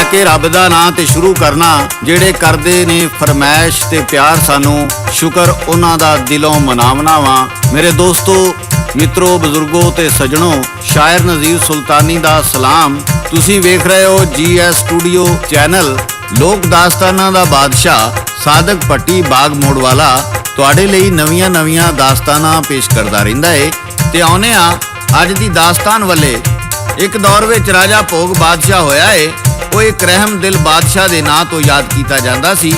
के रब दा नां ते शुरू करना जेड़े करदे ने फरमैश ते प्यार सानू शुक्र उन्हां दा दिलों मनावना वा। मेरे दोस्तों मित्रों बजुर्गों ते सजनों शायर नज़ीर सुल्तानी दा सलाम। तुसीं वेख रहे हो GS स्टूडियो चैनल। लोक दास्तानां दा बादशाह सादक भट्टी बाग मोड़ वाला तुहाडे लई नवीਆਂ दास्तानां पेश करदा रहिंदा है ते आउने आ अज दी दास्तान वाले। एक दौर विच राजा भोग बादशाह होया है। वो एक रहम दिल बादशाह दे नां तो याद कीता जांदा सी।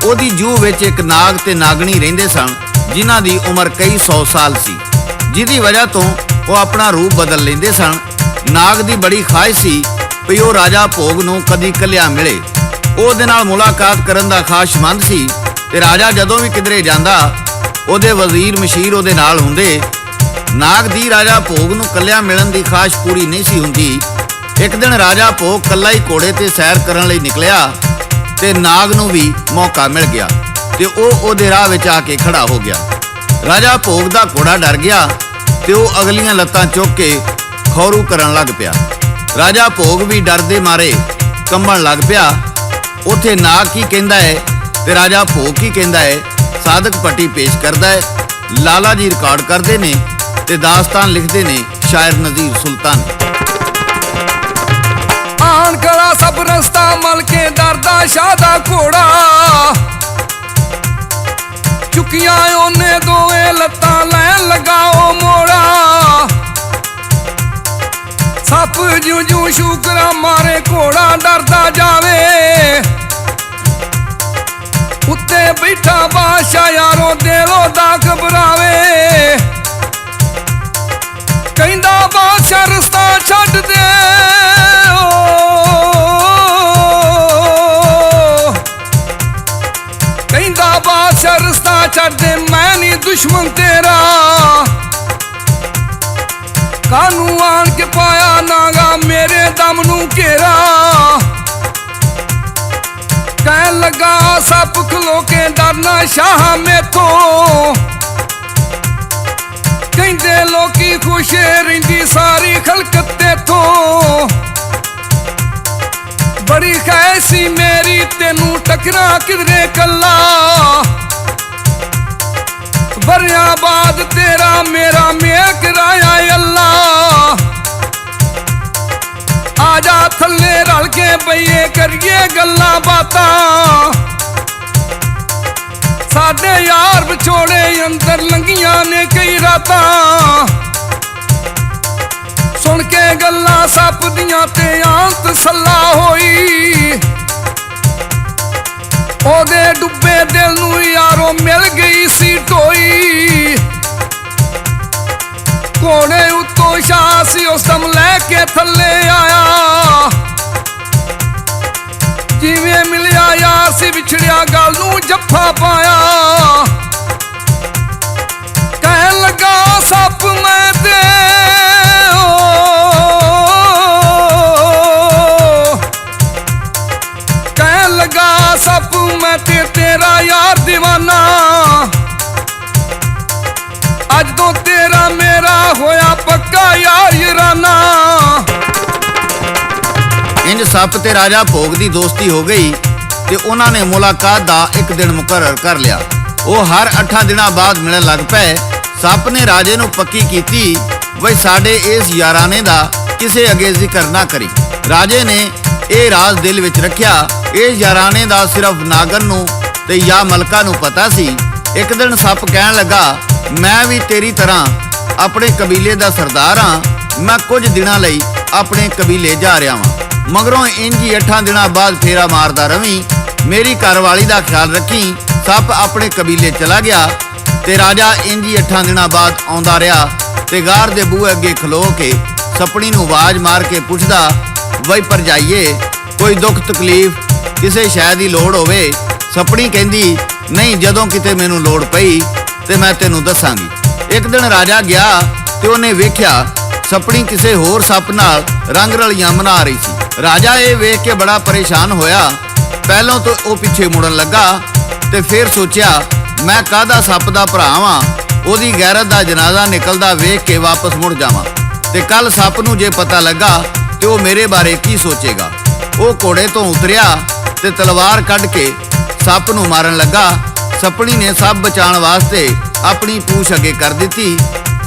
ओदी जूह विच एक नाग ते नागणी रहिंदे सन जिन्हां दी उम्र कई 100 साल सी, जिहदी वजह तो वो अपना रूप बदल लेंदे सन। नाग दी बड़ी ख्वाहिश सी कि वो राजा भोग नूं कदी कल्लिया मिले। ओहदे नाल मुलाकात करन दा खाशमंद सी ते राजा जदों भी किधरे जांदा ओहदे वजीर मशीर ओहदे नाल हुंदे। नाग दी राजा भोग नूं कल्लिया मिलन दी ख्वाहिश पूरी नहीं सी हुंदी। एक दिन राजा भोग कल्ला ही घोड़े ते सैर करन लई निकलिया ते नाग नूं भी मौका मिल गया ते ओहदे राह विच आके खड़ा हो गया। राजा भोग दा घोड़ा डर गया ते वो अगलियां लत्तां चुक के खौरू करन लग पिया। राजा भोग भी डर दे मारे कंबण लग पिया। उत्थे नाग की कहंदा है ते राजा भोग की कहंदा है सादक भट्टी पेश करदा है। लाला जी रिकॉर्ड करते ने ते दास्तान लिखते ने शायर नज़ीर सुल्तानी। आन करा सब रस्ता मल के डरदा शादा घोड़ा, चुकिया ओने दोए लत्तां लैन लगाओ मोड़ा। सप जू जू शुकरा मारे घोड़ा डरदा जावे, उत्ते बैठा बादशाह यारों दिलों दा घबरावे। कहंदा बादशाह रस्ता छड्ड दे, कहंदा बादशाह रस्ता छड्ड दे, मैं नी दुश्मन तेरा। कानू आन के पाया नागा मेरे दम नू घेरा। कहन लगा सप खलो के डरना शाह मेथों, कहंदे लोकी खुश रहिंदी सारी खलकत तेथों। बड़ी ख्वाहिश मेरी तेनू टकरा किधरे कल्ला, बरिया बाद तेरा मेरा मेल कराया अल्लाह। आजा थल्ले रल के बइये करिए गल्लां बातां, साडे यार विछोड़े अंदर लंघियां ने कई रातां। सुन के गल्लां सप दियां ते आंत सल्ला होई, ओदे डुब्बे दिल नू यारों मिल गई सी ढोई। घोड़े उत्तों शाह सी उस दम लैके थल्ले आया, जिवें मिलिया यार सी विछड़िया गल नू जफ्फा पाया। कहन लगा सप मैं ते सप मैं तेरा यार दीवाना, अज तो तेरा मेरा होया पक्का यार याराना। इंज सप ते राजा भोग दी दोस्ती हो गई ते उन्हां ने मुलाकात दा एक दिन मुकर्रर कर लिया। वो हर 8 दिनां बाद मिलण लग पे। सप ने राजे नूं पक्की कीती वई साडे इस याराने दा किसे अगे जिक्र ना करी। राजे ने ये राज दिल विच रखिया। इस याराने दा सिर्फ नागन नूं ते या मलका नूं पता सी। एक दिन सप कहण लगा मैं भी तेरी तरह अपने कबीले दा सरदार हाँ। मैं कुछ दिनां लई अपने कबीले जा रहा वां, मगरों इंज ही 8 दिनां बाद फेरा मारदा रवी। मेरी घरवाली दा ख्याल रखी। सप अपने कबीले चला गया ते राजा इंज ही 8 दिनां बाद आउंदा रहा ते गार दे बूहे अगे खलो के सपनी नूं आवाज मार के पुछदा वई भरजाईए कोई दुख तकलीफ किसे शै दी लोड़ होवे। सपनी कहंदी नहीं जदों किते मैनूं लोड़ पई ते मैं तैनूं दसांगी। एक दिन राजा गया ते उहने वेख्या सपनी किसे होर सप नाल रंग रलियां मना रही सी। राजा ये वेख के बड़ा परेशान होया। पहलों तो वो पिछे मुड़न लगा ते फिर सोचिया मैं काहदा सप दा भरा वां, ओदी गैरत दा जनाजा निकलदा वेख के वापस मुड़ जावां ते कल सप नूं जे पता लगा ते वो मेरे बारे की सोचेगा। ਉਹ ਘੋੜੇ ਤੋਂ ਉਤਰਿਆ ਤੇ ਤਲਵਾਰ ਕੱਢ ਕੇ ਸੱਪ ਨੂੰ ਮਾਰਨ ਲੱਗਾ। ਸੱਪਣੀ ਨੇ ਸੱਪ ਬਚਾਉਣ ਵਾਸਤੇ ਆਪਣੀ ਪੂਛ ਅੱਗੇ ਕਰ ਦਿੱਤੀ।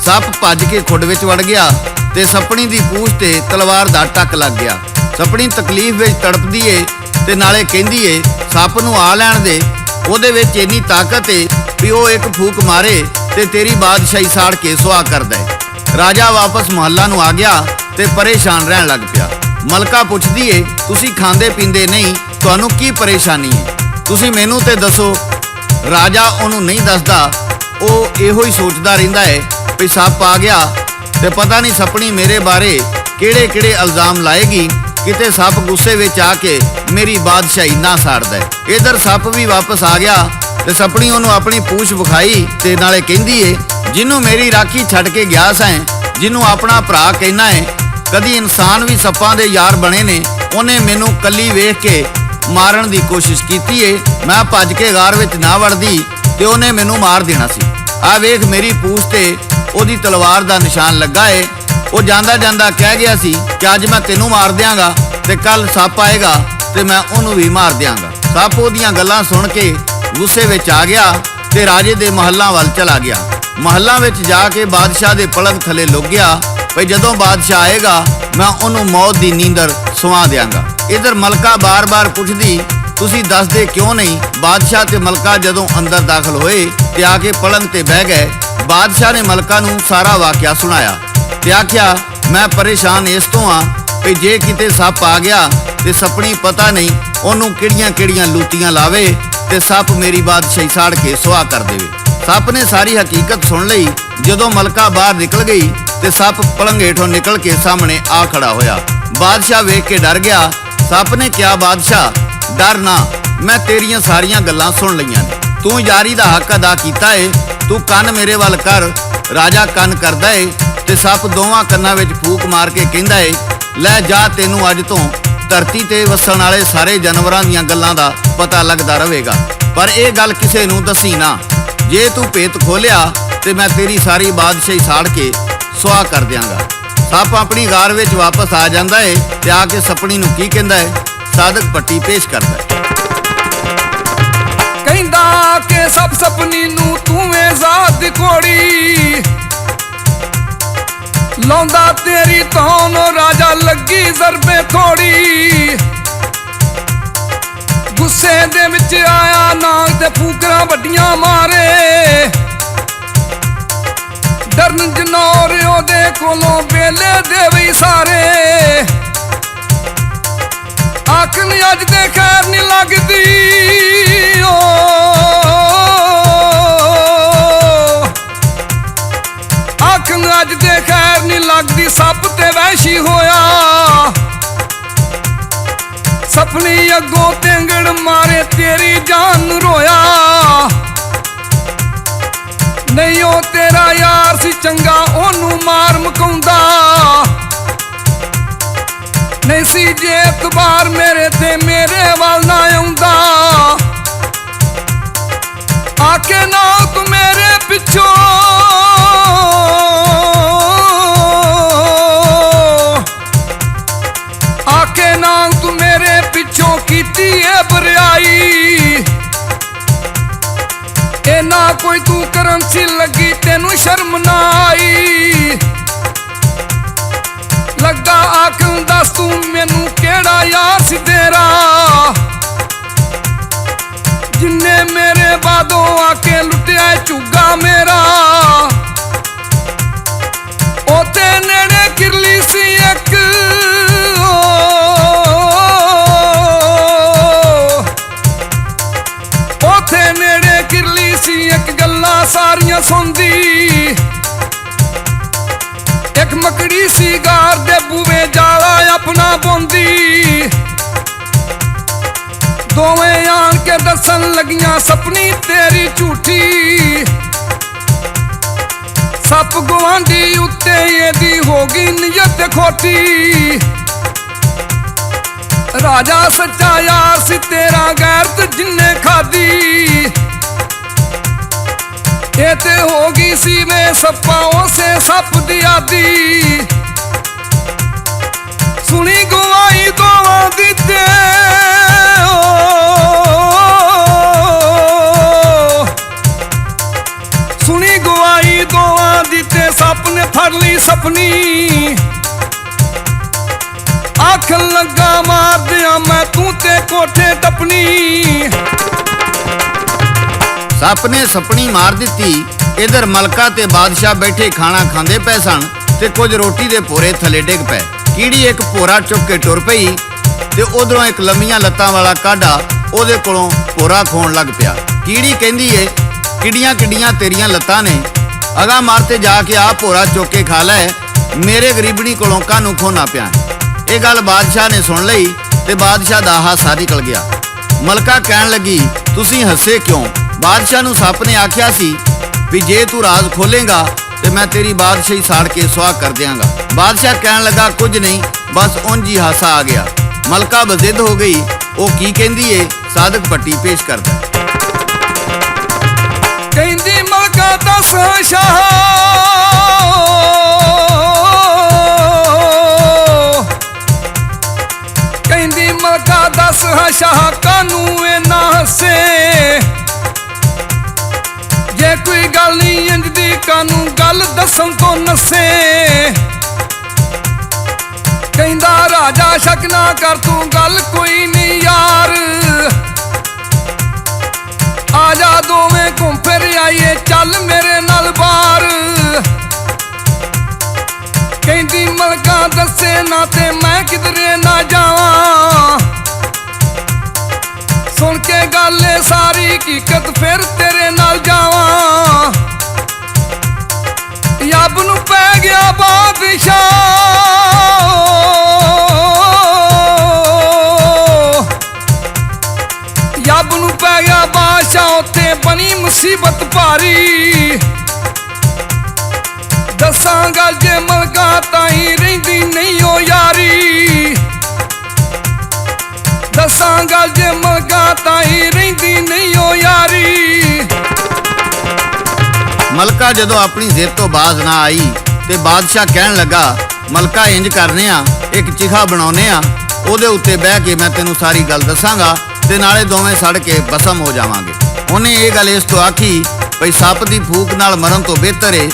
ਸੱਪ ਭੱਜ ਕੇ ਖੁੱਡ ਵਿੱਚ ਵੜ ਗਿਆ ਤੇ ਸੱਪਣੀ ਦੀ ਪੂਛ ਤੇ ਤਲਵਾਰ ਦਾ ਟੱਕ ਲੱਗ ਗਿਆ। ਸੱਪਣੀ ਤਕਲੀਫ ਵਿੱਚ ਤੜਪਦੀ ਏ ਤੇ ਨਾਲੇ ਕਹਿੰਦੀ ਏ ਸੱਪ ਨੂੰ ਆ ਲੈਣ ਦੇ, ਉਹਦੇ ਵਿੱਚ ਇੰਨੀ ਤਾਕਤ ਏ ਵੀ ਉਹ ਇੱਕ ਫੂਕ ਮਾਰੇ ਤੇ ਤੇਰੀ ਬਾਦਸ਼ਾਹੀ ਸਾੜ ਕੇ ਸੁਆਹ ਕਰਦਾ ਏ। ਰਾਜਾ ਵਾਪਸ ਮਹੱਲਾ ਨੂੰ ਆ ਗਿਆ ਤੇ ਪਰੇਸ਼ਾਨ ਰਹਿਣ ਲੱਗ ਪਿਆ। ਮਲਕਾ ਪੁੱਛਦੀ ਏ ਤੁਸੀਂ ਖਾਂਦੇ ਪੀਂਦੇ ਨਹੀਂ, ਤੁਹਾਨੂੰ ਕੀ ਪਰੇਸ਼ਾਨੀ ਏ? ਤੁਸੀਂ ਮੈਨੂੰ ਤੇ ਦੱਸੋ। ਰਾਜਾ ਉਹਨੂੰ ਨਹੀਂ ਦੱਸਦਾ। ਉਹ ਇਹੋ ਹੀ ਸੋਚਦਾ ਰਹਿੰਦਾ ਏ ਵੀ ਸੱਪ ਆ ਗਿਆ ਤੇ ਪਤਾ ਨਹੀਂ ਸੱਪਣੀ ਮੇਰੇ ਬਾਰੇ ਕਿਹੜੇ ਕਿਹੜੇ ਇਲਜ਼ਾਮ ਲਾਏਗੀ, ਕਿਤੇ ਸੱਪ ਗੁੱਸੇ ਵਿੱਚ ਆ ਕੇ ਮੇਰੀ ਬਾਦਸ਼ਾਹੀ ਨਾ ਸਾੜਦਾ ਏ। ਇਧਰ ਸੱਪ ਵੀ ਵਾਪਸ ਆ ਗਿਆ ਤੇ ਸੱਪਣੀ ਉਹਨੂੰ ਆਪਣੀ ਪੂਛ ਵਿਖਾਈ ਤੇ ਨਾਲੇ ਕਹਿੰਦੀ ਏ ਜਿਹਨੂੰ ਮੇਰੀ ਰਾਖੀ ਛੱਡ ਕੇ ਗਿਆ ਸੈਂ, ਜਿਹਨੂੰ ਆਪਣਾ ਭਰਾ ਕਹਿਣਾ ਏ, ਕਦੀ ਇਨਸਾਨ ਵੀ ਸੱਪਾਂ ਦੇ ਯਾਰ ਬਣੇ ਨੇ, ਉਹਨੇ ਮੈਨੂੰ ਕੱਲੀ ਵੇਖ ਕੇ ਮਾਰਨ ਦੀ ਕੋਸ਼ਿਸ਼ ਕੀਤੀ ਏ। ਮੈਂ ਭੱਜ ਕੇ ਗਾਰ ਵਿੱਚ ਨਾ ਵੜਦੀ ਤੇ ਉਹਨੇ ਮੈਨੂੰ ਮਾਰ ਦੇਣਾ ਸੀ। ਆ ਵੇਖ ਮੇਰੀ ਪੂਛ ਤੇ ਉਹਦੀ ਤਲਵਾਰ ਦਾ ਨਿਸ਼ਾਨ ਲੱਗਾ ਏ। ਉਹ ਜਾਂਦਾ ਜਾਂਦਾ ਕਹਿ ਗਿਆ ਸੀ ਕਿ ਅੱਜ ਮੈਂ ਤੈਨੂੰ ਮਾਰ ਦਿਆਂਗਾ ਤੇ ਕੱਲ ਸੱਪ ਆਏਗਾ ਤੇ ਮੈਂ ਉਹਨੂੰ ਵੀ ਮਾਰ ਦਿਆਂਗਾ। ਸੱਪ ਉਹਦੀਆਂ ਗੱਲਾਂ ਸੁਣ ਕੇ ਗੁੱਸੇ ਵਿੱਚ ਆ ਗਿਆ ਤੇ ਰਾਜੇ ਦੇ ਮਹੱਲਾਂ ਵੱਲ ਚਲਾ ਗਿਆ। ਮਹੱਲਾਂ ਵਿੱਚ ਜਾ ਕੇ ਬਾਦਸ਼ਾਹ ਦੇ ਪਲੰਘ ਥੱਲੇ ਲੁਕ ਗਿਆ ਵੀ ਜਦੋਂ ਬਾਦਸ਼ਾਹ ਆਏਗਾ ਮੈਂ ਉਹਨੂੰ ਮੌਤ ਦੀ ਨੀਂਦਰ ਸੁਆ ਦਿਆਂਗਾ। ਇਧਰ ਮਲਕਾ ਬਾਰ-ਬਾਰ ਪੁੱਛਦੀ ਤੁਸੀਂ ਦੱਸਦੇ ਕਿਉਂ ਨਹੀਂ? ਬਾਦਸ਼ਾਹ ਤੇ ਮਲਕਾ ਜਦੋਂ ਅੰਦਰ ਦਾਖਲ ਹੋਏ ਤੇ ਆ ਕੇ ਪਲੰਘ ਤੇ ਬਹਿ ਗਏ। ਬਾਦਸ਼ਾਹ ਨੇ ਮਲਕਾ ਨੂੰ ਸਾਰਾ ਵਾਕਿਆ ਸੁਣਾਇਆ ਤੇ ਆਖਿਆ ਮੈਂ ਪਰੇਸ਼ਾਨ ਇਸ ਤੋਂ ਆ ਕਿ ਜੇ ਕਿਤੇ ਸੱਪ ਆ ਗਿਆ ਤੇ ਸੱਪਣੀ ਪਤਾ ਨਹੀਂ ਉਹਨੂੰ ਕਿਹੜੀਆਂ ਲੂਤੀਆਂ ਲਾਵੇ ਤੇ ਸੱਪ ਮੇਰੀ ਬਾਦਸ਼ਾਹੀ ਸਾੜ ਕੇ ਸੁਆਹ ਕਰ ਦੇਵੇ। ਸੱਪ ਨੇ ਸਾਰੀ ਹਕੀਕਤ ਸੁਣ ਲਈ। ਜਦੋਂ ਮਲਕਾ ਬਾਹਰ ਨਿਕਲ ਗਈ ਤੇ ਸੱਪ ਪਲੰਘ ਹੇਠੋਂ ਨਿਕਲ ਕੇ ਸਾਹਮਣੇ ਆ ਖੜਾ ਹੋਇਆ। ਬਾਦਸ਼ਾਹ ਵੇਖ ਕੇ ਡਰ ਗਿਆ। ਸੱਪ ਨੇ ਕਿਹਾ ਬਾਦਸ਼ਾਹ ਡਰ ਨਾ, ਮੈਂ ਤੇਰੀਆਂ ਸਾਰੀਆਂ ਗੱਲਾਂ ਸੁਣ ਲਈਆਂ ਨੇ। ਤੂੰ ਯਾਰੀ ਦਾ ਹੱਕ ਅਦਾ ਕੀਤਾ ਏ, ਤੂੰ ਕੰਨ ਮੇਰੇ ਵੱਲ ਕਰ। ਰਾਜਾ ਕੰਨ ਕਰਦਾ ਏ ਤੇ ਸੱਪ ਦੋਵਾਂ ਕੰਨਾਂ ਵਿੱਚ ਫੂਕ ਮਾਰ ਕੇ ਕਹਿੰਦਾ ਏ ਲੈ ਜਾ, ਤੈਨੂੰ ਅੱਜ ਤੋਂ ਧਰਤੀ ਤੇ ਵਸਣ ਵਾਲੇ ਸਾਰੇ ਜਾਨਵਰਾਂ ਦੀਆਂ ਗੱਲਾਂ ਦਾ ਪਤਾ ਲੱਗਦਾ ਰਹੇਗਾ, ਪਰ ਇਹ ਗੱਲ ਕਿਸੇ ਨੂੰ ਦੱਸੀ ਨਾ। ਜੇ ਤੂੰ ਭੇਤ ਖੋਲਿਆ ਤੇ ਮੈਂ ਤੇਰੀ ਸਾਰੀ ਬਾਦਸ਼ਾਹੀ ਸਾੜ ਕੇ ਸੁਆਹ ਕਰ ਦਿਆਂਗਾ। ਸੱਪ ਆਪਣੀ ਗਾਰ ਵਿੱਚ ਵਾਪਸ ਆ ਜਾਂਦਾ ਏ ਤੇ ਆ ਕੇ ਸੱਪਣੀ ਨੂੰ ਕੀ ਕਹਿੰਦਾ ਏ ਸਾਦਕ ਪੱਟੀ ਪੇਸ਼ ਕਰਦਾ ਏ। ਕਹਿੰਦਾ ਕਿ ਸਭ ਸਪਨੀ ਨੂੰ ਤੂੰ ਏ ਜ਼ਾਤ ਦੀ ਘੋੜੀ, ਲਾਉਂਦਾ ਤੇਰੀ ਧੌਣ ਰਾਜਾ ਲੱਗੀ ਜ਼ਰਬੇ ਥੋੜੀ। ਗੁੱਸੇ ਦੇ ਵਿੱਚ ਆਇਆ ਨਾਗ ਤੇ ਫੂਕਰਾਂ ਵੱਡੀਆਂ ਮਾਰੇ, ਡਰਨ ਜਨੌਰ ਉਹਦੇ ਕੋਲੋਂ ਵੇਲੇ ਦੇ ਵੀ ਸਾਰੇ। ਆਖਣ ਅੱਜ ਦੇ ਖੈਰ ਨਹੀਂ ਲੱਗਦੀ ਆਖਣ ਅੱਜ ਦੇ ਖੈਰ ਨਹੀਂ ਲੱਗਦੀ, ਸੱਪ ਤੇ ਵਹਿਸ਼ੀ ਹੋਇਆ। ਸਪਨੀ ਅੱਗੋਂ ਤੇਂਗੜ ਮਾਰੇ ਤੇਰੀ ਜਾਨ ਨੂੰ ਰੋਇਆ। ਨਹੀਂ ਉਹ ਤੇਰਾ ਯਾਰ ਸੀ ਚੰਗਾ, ਉਹਨੂੰ ਮਾਰ ਮੁਕਾਉਂਦਾ ਨਹੀਂ ਸੀ। ਜੇ ਇਤਬਾਰ ਮੇਰੇ ਤੇ ਮੇਰੇ ਵੱਲ ਨਾ ਆਉਂਦਾ, ਆਕੇ ਨਾ ਤੂੰ ਮੇਰੇ ਪਿੱਛੋਂ ਆਕੇ ਨਾ ਤੂੰ ਮੇਰੇ ਪਿੱਛੋਂ ਕੀਤੀ ਏ ਬਰਿਆਈ। ਇਹ ਨਾ ਕੋਈ ਤੂੰ ਕਰੰਸੀ ਲੱਗੀ ਤੈਨੂੰ ਸ਼ਰਮ ਨਾ ਆਈ। ਲੱਗਾ ਆਖਣ ਦੱਸ ਤੂੰ ਮੈਨੂੰ ਕਿਹੜਾ ਯਾਰ ਸੀ ਤੇਰਾ, ਜਿੰਨੇ ਮੇਰੇ ਬਾਦੋਂ ਆ ਕੇ ਲੁੱਟਿਆ ਝੁੱਗਾ ਮੇਰਾ। ਉਹਦੇ ਨੇੜੇ ਕਿਰਲੀ ਸੀ ਇੱਕ ਉਹਦੇ ਨੇੜੇ ਕਿਰਲੀ ਸੀ ਇੱਕ, ਗੱਲਾਂ ਸਾਰੀਆਂ ਸੁਣਦੀ। ਇੱਕ ਮਕੜੀ ਸੀ ਗਾਰ ਦੇ ਬੂਵੇ ਜਾਲਾ ਆਪਣਾ ਬੁੰਦੀ। ਦੋਵੇਂ ਆਣ ਕੇ ਦੱਸਣ ਲੱਗੀਆਂ ਸਪਨੀ ਤੇਰੀ ਝੂਠੀ। ਸੱਪ ਗੁਆਂਢੀ ਉੱਤੇ ਇਹਦੀ ਹੋ ਗਈ ਨੀਅਤ ਖੋਟੀ। ਰਾਜਾ ਸੱਚਾ ਯਾਰ ਸੀ ਤੇਰਾ ਗੈਰਤ ਜਿੰਨੇ ਖਾਦੀ। ਇਹ ਤੇ ਹੋ ਗਈ ਸੀ ਵੇ ਸੱਪਾਂ ਉਸੇ ਸੱਪ ਦੀ ਆਦੀ। ਸੁਣੀ ਗਵਾ ਗਵਾਈ ਦੋਵਾਂ ਦੀ ਤੇ ਸੁਣੀ ਗਵਾਈ ਦੋਵਾਂ ਦੀ ਤੇ ਸੱਪ ਨੇ ਫੜ ਲਈ ਸਪਨੀ ਆਖਣ ਲੱਗਾ ਮਾਰ ਦਿਆਂ ਮੈਂ ਤੂੰ ਤੇ ਕੋਠੇ ਟੱਪਣੀ ਸੱਪ ਨੇ ਸਪਣੀ ਮਾਰ ਦਿੱਤੀ। ਇਧਰ ਮਲਕਾ ਤੇ ਬਾਦਸ਼ਾਹ ਬੈਠੇ ਖਾਣਾ ਖਾਂਦੇ ਪਏ ਸਨ ਤੇ ਕੁਝ ਰੋਟੀ ਦੇ ਭੋਰੇ ਥੱਲੇ ਡਿੱਗ ਪਏ। ਕੀੜੀ ਇੱਕ ਭੋਰਾ ਚੁੱਕ ਕੇ ਟੁਰ ਪਈ ਤੇ ਉਧਰੋਂ ਇੱਕ ਲੰਮੀਆਂ ਲੱਤਾਂ ਵਾਲਾ ਕਾਢਾ ਉਹਦੇ ਕੋਲੋਂ ਭੋਰਾ ਖੋਣ ਲੱਗ ਪਿਆ। ਕੀੜੀ ਕਹਿੰਦੀ ਏ ਕਿੱਡੀਆਂ ਕਿੱਡੀਆਂ ਤੇਰੀਆਂ ਲੱਤਾਂ ਨੇ, ਅਗਾ ਮਾਰ ਤੇ ਜਾ ਕੇ ਆ ਭੋਰਾ ਚੁੱਕ ਕੇ ਖਾ ਲੈ, ਮੇਰੇ ਗਰੀਬਣੀ ਕੋਲੋਂ ਕਾਹਨੂੰ ਖੋਣਾ ਪਿਆ। ਇਹ ਗੱਲ ਬਾਦਸ਼ਾਹ ਨੇ ਸੁਣ ਲਈ ਤੇ ਬਾਦਸ਼ਾਹ ਦਾ ਹਾਸਾ ਨਿਕਲ ਗਿਆ। ਮਲਕਾ ਕਹਿਣ ਲੱਗੀ ਤੁਸੀਂ ਹੱਸੇ ਕਿਉਂ? ਬਾਦਸ਼ਾਹ ਨੂੰ ਸੱਪ ਨੇ ਆਖਿਆ ਸੀ ਵੀ ਜੇ ਤੂੰ ਰਾਜ਼ ਖੋਲੇਗਾ ਤੇ ਮੈਂ ਤੇਰੀ ਬਾਦਸ਼ਾਹੀ ਸਾੜ ਕੇ ਸੁਆਹ ਕਰ ਦਿਆਂਗਾ। ਬਾਦਸ਼ਾਹ ਕਹਿਣ ਲੱਗਾ ਕੁਝ ਨਹੀਂ, ਬਸ ਉਂਝ ਹੀ ਹਾਸਾ ਆ ਗਿਆ। ਮਲਕਾ ਬਜ਼ਿੱਦ ਹੋ ਗਈ। ਉਹ ਕੀ ਕਹਿੰਦੀ ਏ ਸਾਦਕ ਪੱਟੀ ਪੇਸ਼ ਕਰਦਾ। ਕਹਿੰਦੀ ਮਲਕਾ ਦੱਸ ਸ਼ਾਹ ਕਹਿੰਦੀ ਮਲਕਾ ਦੱਸ ਸ਼ਾਹ ਕਾਨੂੰ ਇਹ ਨਾ ਹੱਸੇ ਜੇ ਕੋਈ ਗੱਲ ਨਹੀਂ ਇੰਜ ਦੀ ਕਾਨੂੰ ਗੱਲ ਦੱਸਣ ਤੋਂ ਨੱਸੇ ਕਹਿੰਦਾ ਰਾਜਾ ਸ਼ੱਕ ਨਾ ਕਰ ਤੂੰ ਗੱਲ ਕੋਈ ਨਹੀਂ ਯਾਰ ਆ ਜਾ ਦੋਵੇਂ ਘੁੰਮ ਫਿਰ ਆਈਏ ਚੱਲ ਮੇਰੇ ਨਾਲ ਬਾਹਰ ਕਹਿੰਦੀ ਮਲਕਾ ਦੱਸੇ ਨਾ ਤੇ ਮੈਂ ਕਿਧਰੇ ਨਾ ਜਾਵਾਂ ਸੁਣ ਕੇ ਗੱਲ ਏ ਸਾਰੀ ਹਕੀਕਤ ਫਿਰ ਤੇਰੇ ਨਾਲ ਜਾਵਾਂ ਯੱਬ ਨੂੰ ਪੈ ਗਿਆ ਬਾਦਸ਼ਾਹ ਯੱਬ ਨੂੰ ਪੈ ਗਿਆ ਬਾਦਸ਼ਾਹ ਉੱਤੇ ਬਣੀ ਮੁਸੀਬਤ ਭਾਰੀ ਦੱਸਾਂ ਗੱਲ ਜੇ ਮਲਕਾ ਤਾਈ ਰਹਿੰਦੀ ਨਹੀਂ ਓ ਯਾਰੀ ਦੱਸਾਂ ਗੱਲ ਜੇ ਮਲਕਾ ਤਾਈ ਰਹਿੰਦੀ ਨਹੀਂ ਓ ਯਾਰੀ ਮਲਕਾ ਜਦੋਂ ਆਪਣੀ ਜ਼ਿੱਦ ਤੋਂ ਬਾਜ਼ ਨਾ ਆਈ ਤੇ ਬਾਦਸ਼ਾਹ ਕਹਿਣ ਲੱਗਾ ਮਲਕਾ ਇੰਜ ਕਰਨੇ ਆ ਇੱਕ ਚਿਖਾ ਬਣਾਉਨੇ ਆ ਉਹਦੇ ਉੱਤੇ ਬਹਿ ਕੇ ਮੈਂ ਤੈਨੂੰ ਸਾਰੀ ਗੱਲ ਦੱਸਾਂਗਾ ਤੇ ਨਾਲੇ ਦੋਵੇਂ ਸੜ ਕੇ ਭਸਮ ਹੋ ਜਾਵਾਂਗੇ। ਉਹਨੇ ਇਹ ਗੱਲ ਇਸ ਤੋਂ ਆਖੀ ਭਈ ਸੱਪ ਦੀ ਫੂਕ ਨਾਲ ਮਰਨ ਤੋਂ ਬਿਹਤਰ ਏ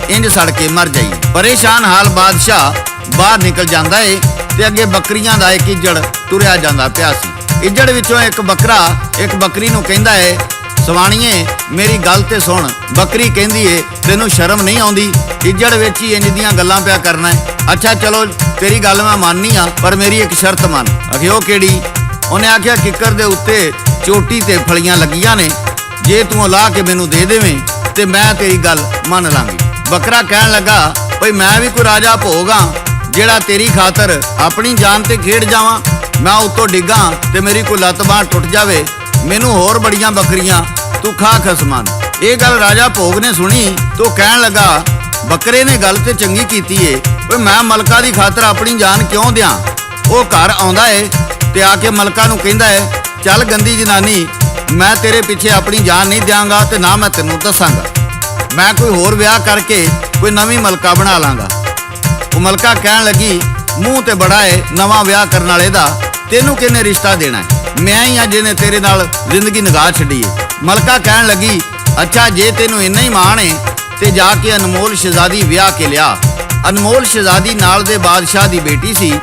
ਇੰਜ ਸੜ ਕੇ ਮਰ ਜਾਈ। ਪਰੇਸ਼ਾਨ ਹਾਲ ਬਾਦਸ਼ਾਹ ਬਾਹਰ ਨਿਕਲ ਜਾਂਦਾ ਏ ਤੇ ਅੱਗੇ ਬੱਕਰੀਆਂ ਦਾ ਇੱਕ ਇੱਜੜ ਤੁਰਿਆ ਜਾਂਦਾ ਪਿਆ ਸੀ। ਇੱਜੜ ਵਿੱਚੋਂ ਇੱਕ ਬੱਕਰਾ ਇੱਕ ਬੱਕਰੀ ਨੂੰ ਕਹਿੰਦਾ ਏ ਸਵਾਣੀਏ ਮੇਰੀ ਗੱਲ ਤੇ ਸੁਣ। ਬੱਕਰੀ ਕਹਿੰਦੀ ਏ ਤੈਨੂੰ ਸ਼ਰਮ ਨਹੀਂ ਆਉਂਦੀ ਇੱਜੜ ਵਿੱਚ ਹੀ ਇੰਜ ਦੀਆਂ ਗੱਲਾਂ ਪਿਆ ਕਰਨਾ ਏ। ਅੱਛਾ ਚਲੋ ਤੇਰੀ ਗੱਲ ਮੈਂ ਮੰਨਨੀ ਆ ਪਰ ਮੇਰੀ ਇੱਕ ਸ਼ਰਤ ਮੰਨ। ਅਖਿਓ ਕਿਹੜੀ? ਉਹਨੇ ਆਖਿਆ ਕਿੱਕਰ ਦੇ ਉੱਤੇ ਚੋਟੀ ਤੇ ਫਲੀਆਂ ਲੱਗੀਆਂ ਨੇ, ਜੇ ਤੂੰ ਲਾ ਕੇ ਮੈਨੂੰ ਦੇ ਦੇਵੇਂ ਤੇ ਮੈਂ ਤੇਰੀ ਗੱਲ ਮੰਨ ਲਾਂਗੀ। ਬੱਕਰਾ ਕਹਿਣ ਲੱਗਾ ਭਈ ਮੈਂ ਵੀ ਕੋਈ ਰਾਜਾ ਭੋਗਾ ਜਿਹੜਾ ਤੇਰੀ ਖਾਤਰ ਆਪਣੀ ਜਾਨ ਤੇ ਖੇਡ ਜਾਵਾਂ। ਮੈਂ ਉੱਤੋਂ ਡਿੱਗਾਂ ਤੇ ਮੇਰੀ ਕੋਈ ਲੱਤ ਬਾਂਹ ਟੁੱਟ ਜਾਵੇ, ਮੈਨੂੰ ਹੋਰ ਬੜੀਆਂ ਬੱਕਰੀਆਂ ਤੂੰ ਖਾ ਖਸਮਾਨ। ਇਹ ਗੱਲ ਰਾਜਾ ਭੋਗ ਨੇ ਸੁਣੀ ਤੋ ਕਹਿਣ ਲੱਗਾ ਬੱਕਰੇ ਨੇ ਗੱਲ ਤੇ ਚੰਗੀ ਕੀਤੀ ਏ, ਓਏ ਮੈਂ ਮਲਕਾ ਦੀ ਖਾਤਰ ਆਪਣੀ ਜਾਨ ਕਿਉਂ ਦਿਆਂ। ਉਹ ਘਰ ਆਉਂਦਾ ਏ ਤੇ ਆ ਕੇ ਮਲਕਾ ਨੂੰ ਕਹਿੰਦਾ ਏ ਚੱਲ ਗੰਦੀ ਜਨਾਨੀ ਮੈਂ ਤੇਰੇ ਪਿੱਛੇ ਆਪਣੀ ਜਾਨ ਨਹੀਂ ਦਿਆਂਗਾ ਤੇ ਨਾ ਮੈਂ ਤੈਨੂੰ ਦੱਸਾਂਗਾ, ਮੈਂ ਕੋਈ ਹੋਰ ਵਿਆਹ ਕਰਕੇ ਕੋਈ ਨਵੀਂ ਮਲਕਾ ਬਣਾ ਲਾਂਗਾ। ਉਹ ਮਲਕਾ ਕਹਿਣ ਲੱਗੀ ਮੂੰਹ ਤੇ ਬੜਾ ਏ ਨਵਾਂ ਵਿਆਹ ਕਰਨ ਵਾਲੇ ਦਾ, ਤੈਨੂੰ ਕਿਹਨੇ ਰਿਸ਼ਤਾ ਦੇਣਾ? ਮੈਂ ਹੀ ਆ ਜਿਹਨੇ ਤੇਰੇ ਨਾਲ ਜ਼ਿੰਦਗੀ ਨਿਗਾਹ ਛੱਡੀ ਏ। ਮਲਕਾ ਕਹਿਣ ਲੱਗੀ ਅੱਛਾ ਜੇ ਤੈਨੂੰ ਇੰਨਾ ਹੀ ਮਾਣ ਏ ਤੇ ਜਾ ਕੇ ਅਨਮੋਲ ਸ਼ਹਿਜ਼ਾਦੀ ਵਿਆਹ ਕੇ ਲਿਆ। ਅਨਮੋਲ ਸ਼ਹਿਜ਼ਾਦੀ ਨਾਲ ਦੇ ਬਾਦਸ਼ਾਹ ਦੀ ਬੇਟੀ ਸੀ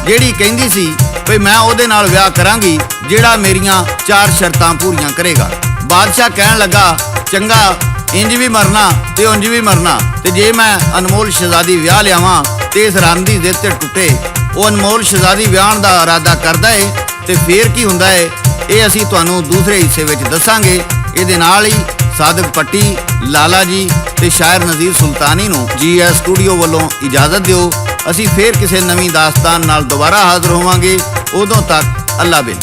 ਜਿਹੜੀ ਕਹਿੰਦੀ ਸੀ ਭਈ ਮੈਂ ਉਹਦੇ ਨਾਲ ਵਿਆਹ ਕਰਾਂਗੀ ਜਿਹੜਾ ਮੇਰੀਆਂ 4 ਸ਼ਰਤਾਂ ਪੂਰੀਆਂ ਕਰੇਗਾ। ਬਾਦਸ਼ਾਹ ਕਹਿਣ ਲੱਗਾ ਚੰਗਾ ਇੰਜ ਵੀ ਮਰਨਾ ਤੇ ਉਂਝ ਵੀ ਮਰਨਾ, ਤੇ ਜੇ ਮੈਂ ਅਨਮੋਲ ਸ਼ਹਿਜ਼ਾਦੀ ਵਿਆਹ ਲਿਆਵਾਂ ਤੇ ਇਸ ਰਨ ਦੀ ਜ਼ਿੱਦ ਤੇ ਟੁੱਟੇ ਉਹ ਅਨਮੋਲ ਸ਼ਹਿਜ਼ਾਦੀ ਵਿਆਹਣ ਦਾ ਇਰਾਦਾ ਕਰਦਾ ਏ ਤੇ ਫੇਰ ਕੀ ਹੁੰਦਾ ਏ ਇਹ ਅਸੀਂ ਤੁਹਾਨੂੰ ਦੂਸਰੇ ਹਿੱਸੇ ਵਿੱਚ ਦੱਸਾਂਗੇ। ਇਹਦੇ ਨਾਲ ਹੀ ਸਾਦਕ ਪੱਟੀ, ਲਾਲਾ ਜੀ ਤੇ ਸ਼ਾਇਰ ਨਜ਼ੀਰ ਸੁਲਤਾਨੀ ਨੂੰ GS ਸਟੂਡੀਓ ਵੱਲੋਂ ਇਜਾਜ਼ਤ ਦਿਓ। ਅਸੀਂ ਫੇਰ ਕਿਸੇ ਨਵੀਂ ਦਾਸਤਾਨ ਨਾਲ ਦੁਬਾਰਾ ਹਾਜ਼ਰ ਹੋਵਾਂਗੇ। ਉਦੋਂ ਤੱਕ ਅੱਲਾ ਬਿਨ।